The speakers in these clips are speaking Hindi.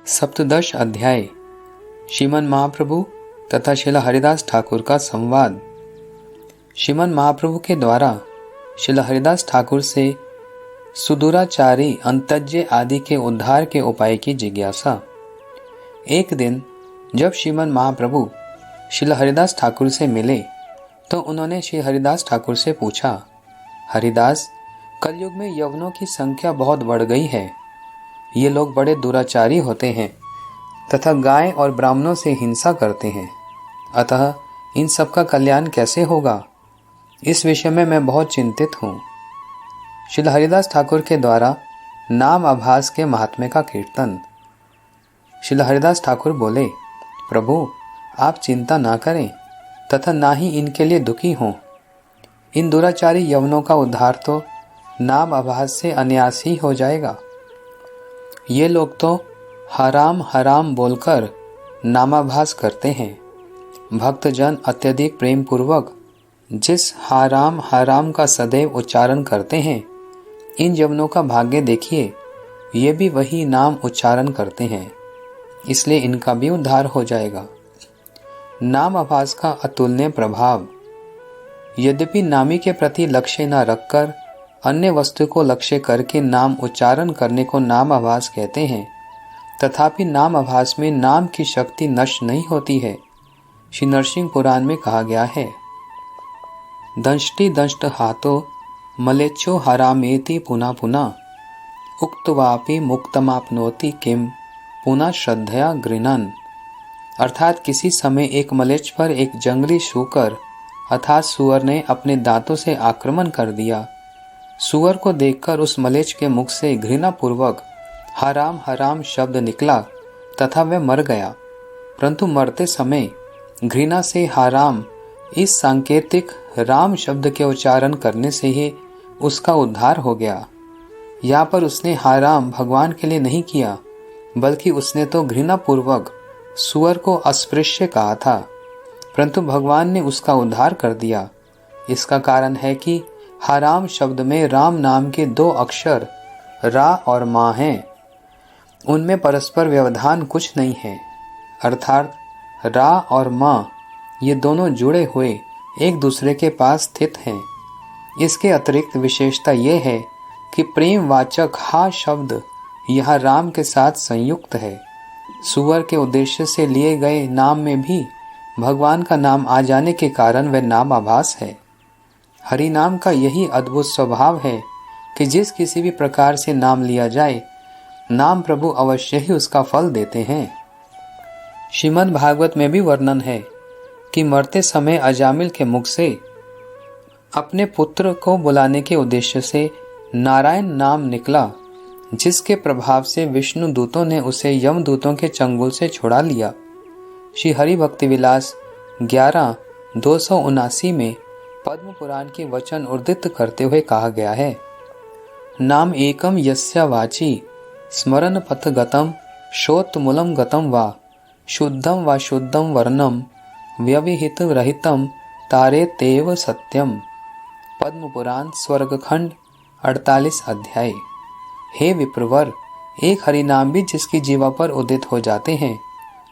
सप्तदश अध्याय श्रीमन महाप्रभु तथा श्रील हरिदास ठाकुर का संवाद। श्रीमन महाप्रभु के द्वारा श्रील हरिदास ठाकुर से सुदूराचारी अंतज्य आदि के उद्धार के उपाय की जिज्ञासा। एक दिन जब श्रीमन महाप्रभु श्रील हरिदास ठाकुर से मिले तो उन्होंने श्री हरिदास ठाकुर से पूछा, हरिदास, कलयुग में यवनों की संख्या बहुत बढ़ गई है। ये लोग बड़े दुराचारी होते हैं तथा गाय और ब्राह्मणों से हिंसा करते हैं, अतः इन सब का कल्याण कैसे होगा, इस विषय में मैं बहुत चिंतित हूँ। श्री हरिदास ठाकुर के द्वारा नाम आभास के महात्म्य का कीर्तन। श्री हरिदास ठाकुर बोले, प्रभु आप चिंता ना करें तथा ना ही इनके लिए दुखी हों। इन दुराचारी यवनों का उद्धार तो नाम आभास से अनायास ही हो जाएगा। ये लोग तो हराम हराम बोलकर नामाभास करते हैं। भक्तजन अत्यधिक प्रेम पूर्वक जिस हराम हराम का सदैव उच्चारण करते हैं, इन यवनों का भाग्य देखिए, ये भी वही नाम उच्चारण करते हैं, इसलिए इनका भी उद्धार हो जाएगा। नाम आभास का अतुलनीय प्रभाव। यद्यपि नामी के प्रति लक्ष्य न रखकर अन्य वस्तु को लक्ष्य करके नाम उच्चारण करने को नाम आभास कहते हैं, तथापि नाम आभास में नाम की शक्ति नष्ट नहीं होती है। श्री नरसिंह पुराण में कहा गया है, दंष्टि दंष्ट हाथो मलेच्छो हरामेति पुनः पुनः उक्तवापि मुक्तमाप्नोति किम पुनः श्रद्धया गृणन। अर्थात किसी समय एक मलेच्छ पर एक जंगली शूकर अर्थात सुअर ने अपने दांतों से आक्रमण कर दिया। सुअर को देखकर उस मलेच्छ के मुख से घृणा पूर्वक हराम हराम शब्द निकला तथा वह मर गया, परंतु मरते समय घृणा से हराम इस सांकेतिक राम शब्द के उच्चारण करने से ही उसका उद्धार हो गया। यहाँ पर उसने हराम भगवान के लिए नहीं किया, बल्कि उसने तो घृणा पूर्वक सुअर को अस्पृश्य कहा था, परंतु भगवान ने उसका उद्धार कर दिया। इसका कारण है कि हराम शब्द में राम नाम के दो अक्षर रा और माँ हैं। उनमें परस्पर व्यवधान कुछ नहीं है, अर्थात रा और माँ ये दोनों जुड़े हुए एक दूसरे के पास स्थित हैं। इसके अतिरिक्त विशेषता ये है कि प्रेम वाचक हा शब्द यहाँ राम के साथ संयुक्त है। सुअर के उद्देश्य से लिए गए नाम में भी भगवान का नाम आ जाने के कारण वह नाम आभास है। हरि नाम का यही अद्भुत स्वभाव है कि जिस किसी भी प्रकार से नाम लिया जाए, नाम प्रभु अवश्य ही उसका फल देते हैं। श्रीमद् भागवत में भी वर्णन है कि मरते समय अजामिल के मुख से अपने पुत्र को बुलाने के उद्देश्य से नारायण नाम निकला, जिसके प्रभाव से विष्णु दूतों ने उसे यम दूतों के चंगुल से छुड़ा लिया। श्री हरि भक्ति विलास 11-279 में पद्म पुराण के वचन उद्धृत करते हुए कहा गया है, नाम एकम यस्य वाची स्मरण पथ गतम श्रोतमूलम गतम वा शुद्धम वर्णम व्यवहित रहितम तारे तेव सत्यम। पद्म पुराण स्वर्गखंड 48 अध्याय। हे विप्रवर, एक हरिनाम भी जिसकी जीवा पर उदित हो जाते हैं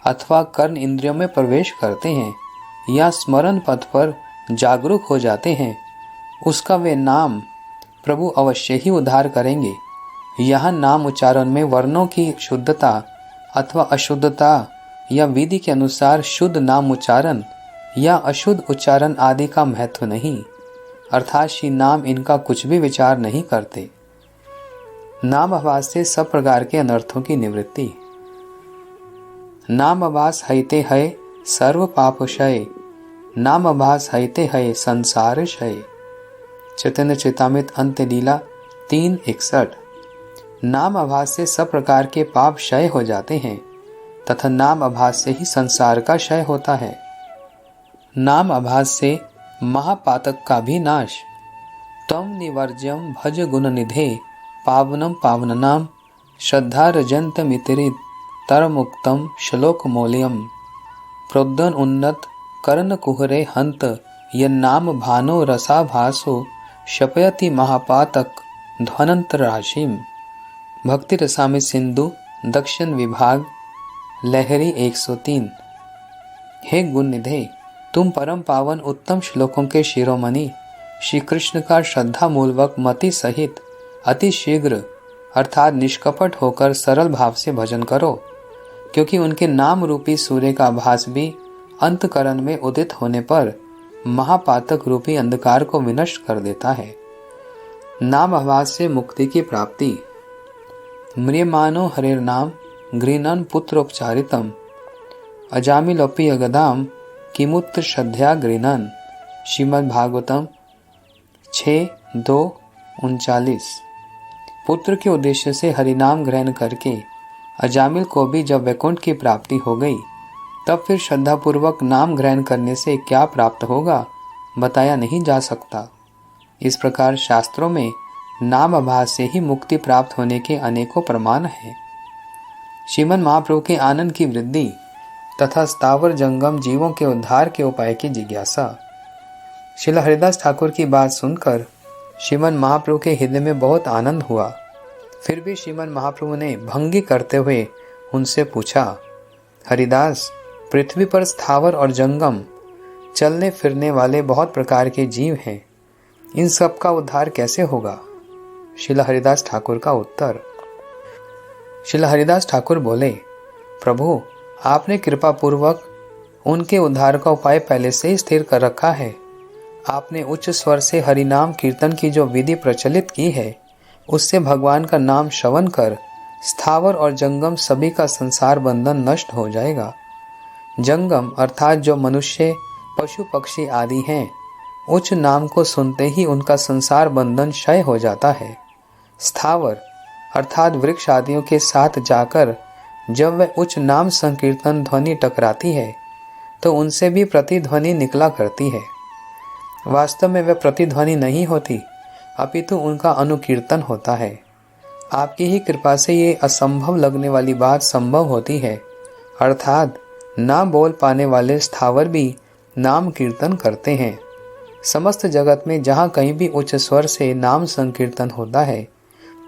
अथवा कर्ण इंद्रियों में प्रवेश करते हैं या स्मरण पथ पर जागरूक हो जाते हैं, उसका वे नाम प्रभु अवश्य ही उद्धार करेंगे। यहाँ नाम उच्चारण में वर्णों की शुद्धता अथवा अशुद्धता या विधि के अनुसार शुद्ध नाम उच्चारण या अशुद्ध उच्चारण आदि का महत्व नहीं, अर्थात श्री नाम इनका कुछ भी विचार नहीं करते। नाम आभास से सब प्रकार के अनर्थों की निवृत्ति। नाम आभास हईते है सर्व पाप क्षय, नाम आभास हईते है संसार क्षय। चैतन्य चेतामित अंत लीला 3:61। नाम आभास से सब प्रकार के पाप क्षय हो जाते हैं तथा नाम आभास से ही संसार का क्षय होता है। नाम आभास से महापातक का भी नाश। तम निवर्ज्यम भज गुण निधे पावनम पावननाम श्रद्धा रजंत मितिरित तरमुक्तम श्लोक मौल्यम। प्रोद्दन उन्नत कर्ण कुहरे हंत यन्नाम भानो रसाभासो शपयति महापातक ध्वनंत राशिम। भक्ति रसामित सिंधु दक्षिण विभाग लहरी 103। हे गुण निधे, तुम परम पावन उत्तम श्लोकों के शिरोमणि श्री कृष्ण का श्रद्धा मूलवक मति सहित अति शीघ्र अर्थात निष्कपट होकर सरल भाव से भजन करो, क्योंकि उनके नाम रूपी सूर्य का भास भी अंतकरण में उदित होने पर महापातक रूपी अंधकार को विनष्ट कर देता है। नाम आवाज से मुक्ति की प्राप्ति। म्रियमानो हरेर नाम गृह्णन् पुत्रोपचारितम अजामिलोपि अगदाम किमुत्र श्रद्धया गृह्णन्। श्रीमद् भागवतम 6:2-39। पुत्र के उद्देश्य से हरिनाम ग्रहण करके अजामिल को भी जब वैकुंठ की प्राप्ति हो गई, तब फिर श्रद्धापूर्वक नाम ग्रहण करने से क्या प्राप्त होगा बताया नहीं जा सकता। इस प्रकार शास्त्रों में नाम आभास से ही मुक्ति प्राप्त होने के अनेकों प्रमाण हैं। श्रीमन महाप्रभु के आनंद की वृद्धि तथा स्थावर जंगम जीवों के उद्धार के उपाय की जिज्ञासा। श्रील हरिदास ठाकुर की बात सुनकर श्रीमन महाप्रभु के हृदय में बहुत आनंद हुआ। फिर भी श्रीमन महाप्रभु ने भंगी करते हुए उनसे पूछा, हरिदास, पृथ्वी पर स्थावर और जंगम चलने फिरने वाले बहुत प्रकार के जीव हैं, इन सब का उद्धार कैसे होगा? श्रील हरिदास ठाकुर का उत्तर। श्रील हरिदास ठाकुर बोले, प्रभु, आपने कृपा पूर्वक उनके उद्धार का उपाय पहले से ही स्थिर कर रखा है। आपने उच्च स्वर से हरिनाम कीर्तन की जो विधि प्रचलित की है, उससे भगवान का नाम श्रवण कर स्थावर और जंगम सभी का संसार बंधन नष्ट हो जाएगा। जंगम अर्थात जो मनुष्य, पशु पक्षी आदि हैं, उच्च नाम को सुनते ही उनका संसार बंधन क्षय हो जाता है। स्थावर अर्थात वृक्ष आदियों के साथ जाकर जब वह उच्च नाम संकीर्तन ध्वनि टकराती है, तो उनसे भी प्रतिध्वनि निकला करती है। वास्तव में वह प्रतिध्वनि नहीं होती, अपितु उनका अनुकीर्तन होता है। आपकी ही कृपा से ये असंभव लगने वाली बात संभव होती है, अर्थात ना बोल पाने वाले स्थावर भी नाम कीर्तन करते हैं। समस्त जगत में जहाँ कहीं भी उच्च स्वर से नाम संकीर्तन होता है,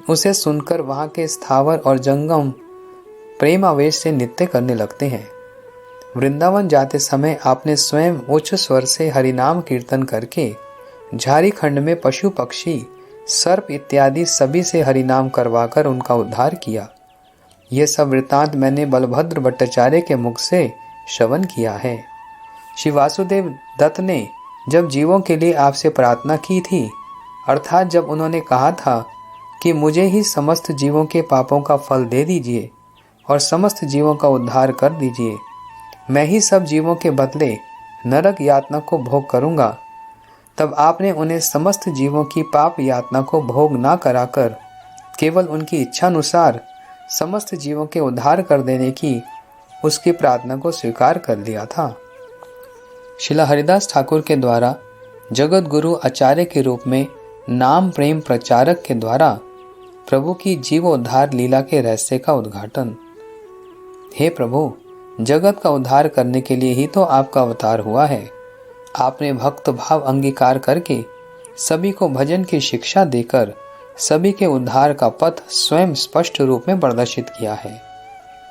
उसे सुनकर वहाँ के स्थावर और जंगम प्रेमावेश से नृत्य करने लगते हैं। वृंदावन जाते समय आपने स्वयं उच्च स्वर से हरिनाम कीर्तन करके झारीखंड में पशु पक्षी, सर्प इत्यादि सभी से हरिनाम करवाकर उनका उद्धार किया। यह सब वृत्तांत मैंने बलभद्र भट्टाचार्य के मुख से श्रवण किया है। श्री वासुदेव दत्त ने जब जीवों के लिए आपसे प्रार्थना की थी, अर्थात जब उन्होंने कहा था कि मुझे ही समस्त जीवों के पापों का फल दे दीजिए और समस्त जीवों का उद्धार कर दीजिए, मैं ही सब जीवों के बदले नरक यातना को भोग करूंगा, तब आपने उन्हें समस्त जीवों की पाप यातना को भोग ना कराकर केवल उनकी इच्छानुसार समस्त जीवों के उद्धार कर देने की उसकी प्रार्थना को स्वीकार कर लिया था। श्रील हरिदास ठाकुर के द्वारा जगत गुरु आचार्य के रूप में नाम प्रेम प्रचारक के द्वारा प्रभु की जीवोद्धार लीला के रहस्य का उद्घाटन। हे प्रभु, जगत का उद्धार करने के लिए ही तो आपका अवतार हुआ है। आपने भक्त भाव अंगीकार करके सभी को भजन की शिक्षा देकर सभी के उद्धार का पथ स्वयं स्पष्ट रूप में प्रदर्शित किया है।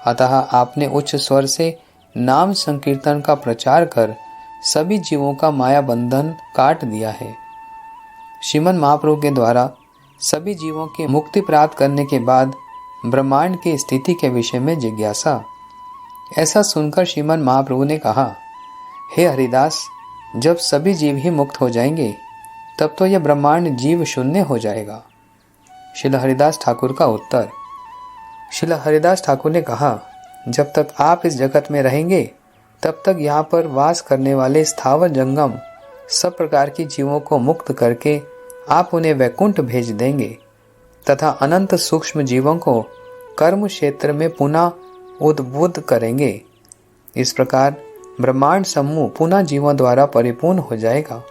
अतः आपने उच्च स्वर से नाम संकीर्तन का प्रचार कर सभी जीवों का माया बंधन काट दिया है। श्रीमन महाप्रभु के द्वारा सभी जीवों की मुक्ति प्राप्त करने के बाद ब्रह्मांड की स्थिति के विषय में जिज्ञासा। ऐसा सुनकर श्रीमन महाप्रभु ने कहा, हे हरिदास, जब सभी जीव ही मुक्त हो जाएंगे तब तो यह ब्रह्मांड जीव शून्य हो जाएगा। श्रील हरिदास ठाकुर का उत्तर। श्रील हरिदास ठाकुर ने कहा, जब तक आप इस जगत में रहेंगे तब तक यहाँ पर वास करने वाले स्थावर जंगम सब प्रकार की जीवों को मुक्त करके आप उन्हें वैकुंठ भेज देंगे तथा अनंत सूक्ष्म जीवों को कर्म क्षेत्र में पुनः उद्बुद्ध करेंगे। इस प्रकार ब्रह्मांड समूह पुनः जीवों द्वारा परिपूर्ण हो जाएगा।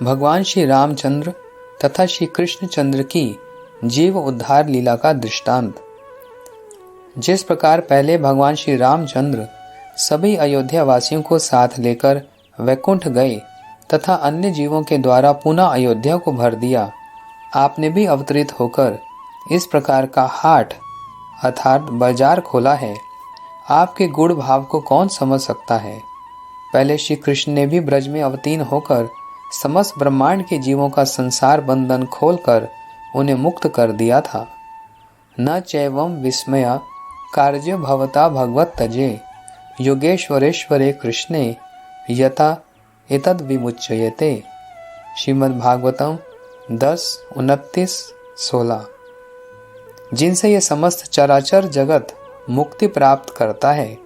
भगवान श्री रामचंद्र तथा श्री कृष्णचंद्र की जीव उद्धार लीला का दृष्टांत। जिस प्रकार पहले भगवान श्री रामचंद्र सभी अयोध्या वासियों को साथ लेकर वैकुंठ गए तथा अन्य जीवों के द्वारा पुनः अयोध्या को भर दिया, आपने भी अवतरित होकर इस प्रकार का हाट अर्थात बाजार खोला है। आपके गुण भाव को कौन समझ सकता है। पहले श्री कृष्ण ने भी ब्रज में अवतीर्ण होकर समस्त ब्रह्मांड के जीवों का संसार बंधन खोलकर उन्हें मुक्त कर दिया था। न चैवम विस्मय कार्य भवता भगवत तजे योगेश्वरेश्वरे कृष्णे यथा एतद विमुच्यते। श्रीमद् भागवतम 10:29-16। जिनसे ये समस्त चराचर जगत मुक्ति प्राप्त करता है,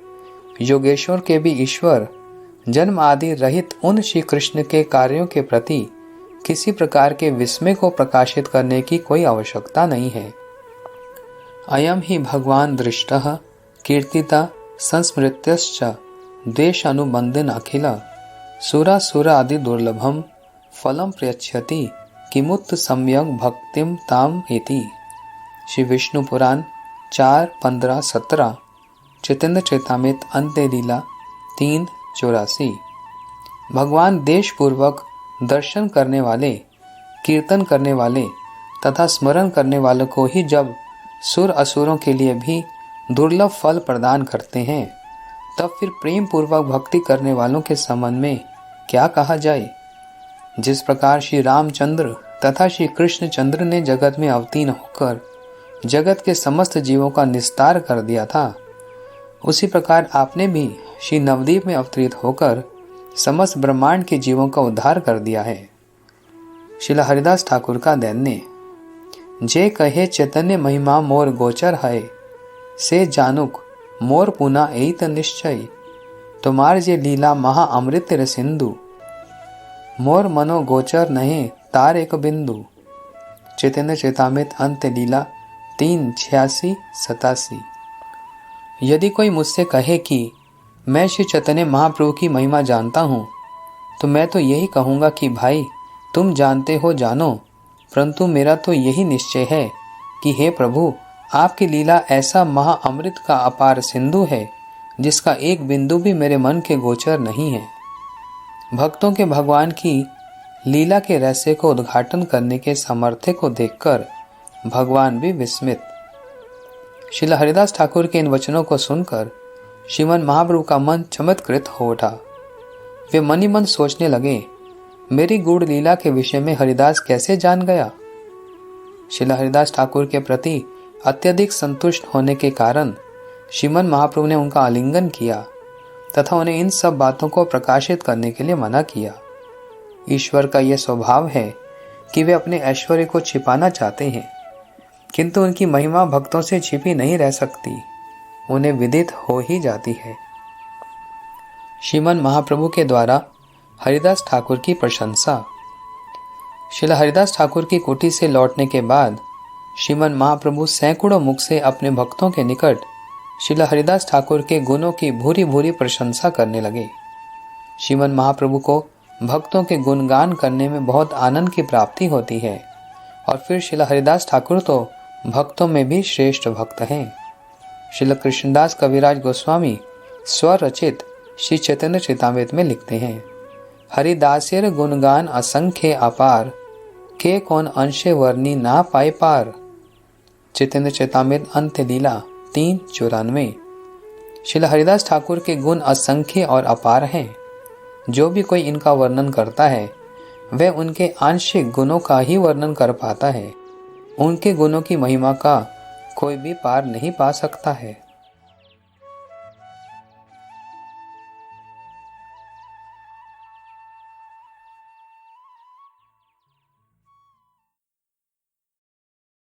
योगेश्वर के भी ईश्वर, जन्म आदि रहित उन श्री कृष्ण के कार्यों के प्रति किसी प्रकार के विस्मय को प्रकाशित करने की कोई आवश्यकता नहीं है। अयम ही भगवान दृष्टः कीर्तिता संस्मृत्यश्च द्वेष अनुबंधन अखिल सुरासुर आदि दुर्लभम फलम प्रयच्छति किमुत सम्यक भक्तिम ताम इति। श्री विष्णु पुराण 4:15-17, चैतन्य चैतामृत अंत्य लीला 3:84। भगवान देश पूर्वक दर्शन करने वाले, कीर्तन करने वाले तथा स्मरण करने वालों को ही जब सुर असुरों के लिए भी दुर्लभ फल प्रदान करते हैं, तब फिर प्रेम पूर्वक भक्ति करने वालों के संबंध में क्या कहा जाए। जिस प्रकार श्री रामचंद्र तथा श्री कृष्णचंद्र ने जगत में अवतीर्ण होकर जगत के समस्त जीवों का निस्तार कर दिया था, उसी प्रकार आपने भी श्री नवदीप में अवतरित होकर समस्त ब्रह्मांड के जीवों का उद्धार कर दिया है। श्रील हरिदास ठाकुर का दैन्य। जे कहे चैतन्य महिमा मोर गोचर है, से जानुक मोर पुना एत निश्चय। तुम्हार जे लीला महा अमृत सिंधु, मोर मनो गोचर नहीं तार एक बिंदु। चैतन्य चैतामृत अंत्य लीला 3:86-87। यदि कोई मुझसे कहे कि मैं श्री चैतन्य महाप्रभु की महिमा जानता हूँ, तो मैं तो यही कहूँगा कि भाई तुम जानते हो जानो, परंतु मेरा तो यही निश्चय है कि हे प्रभु, आपकी लीला ऐसा महा अमृत का अपार सिंधु है जिसका एक बिंदु भी मेरे मन के गोचर नहीं है। भक्तों के भगवान की लीला के रहस्य को उद्घाटन करने के सामर्थ्य को देखकर भगवान भी विस्मित। श्रील हरिदास ठाकुर के इन वचनों को सुनकर श्रीमन महाप्रभु का मन चमत्कृत हो उठा। वे मन ही मन सोचने लगे, मेरी गूढ़ लीला के विषय में हरिदास कैसे जान गया। श्रील हरिदास ठाकुर के प्रति अत्यधिक संतुष्ट होने के कारण श्रीमन महाप्रभु ने उनका आलिंगन किया तथा उन्हें इन सब बातों को प्रकाशित करने के लिए मना किया। ईश्वर का यह स्वभाव है कि वे अपने ऐश्वर्य को छिपाना चाहते हैं, किंतु उनकी महिमा भक्तों से छिपी नहीं रह सकती, उन्हें विदित हो ही जाती है। श्रीमन महाप्रभु के द्वारा हरिदास ठाकुर की प्रशंसा। श्रील हरिदास ठाकुर की कुटी से लौटने के बाद श्रीमन महाप्रभु सैकड़ों मुख से अपने भक्तों के निकट श्रील हरिदास ठाकुर के गुणों की भूरी भूरी प्रशंसा करने लगे। श्रीमन महाप्रभु को भक्तों के गुणगान करने में बहुत आनंद की प्राप्ति होती है, और फिर श्रील हरिदास ठाकुर तो भक्तों में भी श्रेष्ठ भक्त हैं। श्रील कृष्णदास कविराज गोस्वामी स्वरचित श्री चैतन्य चैतामृत में लिखते हैं, हरिदासेर गुणगान असंख्य अपार, के कौन अंशे वर्णी ना पाए पार। चैतन्य चैतामृत अंत्य लीला 3:94। श्रील हरिदास ठाकुर के गुण असंख्य और अपार हैं। जो भी कोई इनका वर्णन करता है, वह उनके आंशिक गुणों का ही वर्णन कर पाता है। उनके गुणों की महिमा का कोई भी पार नहीं पा सकता है।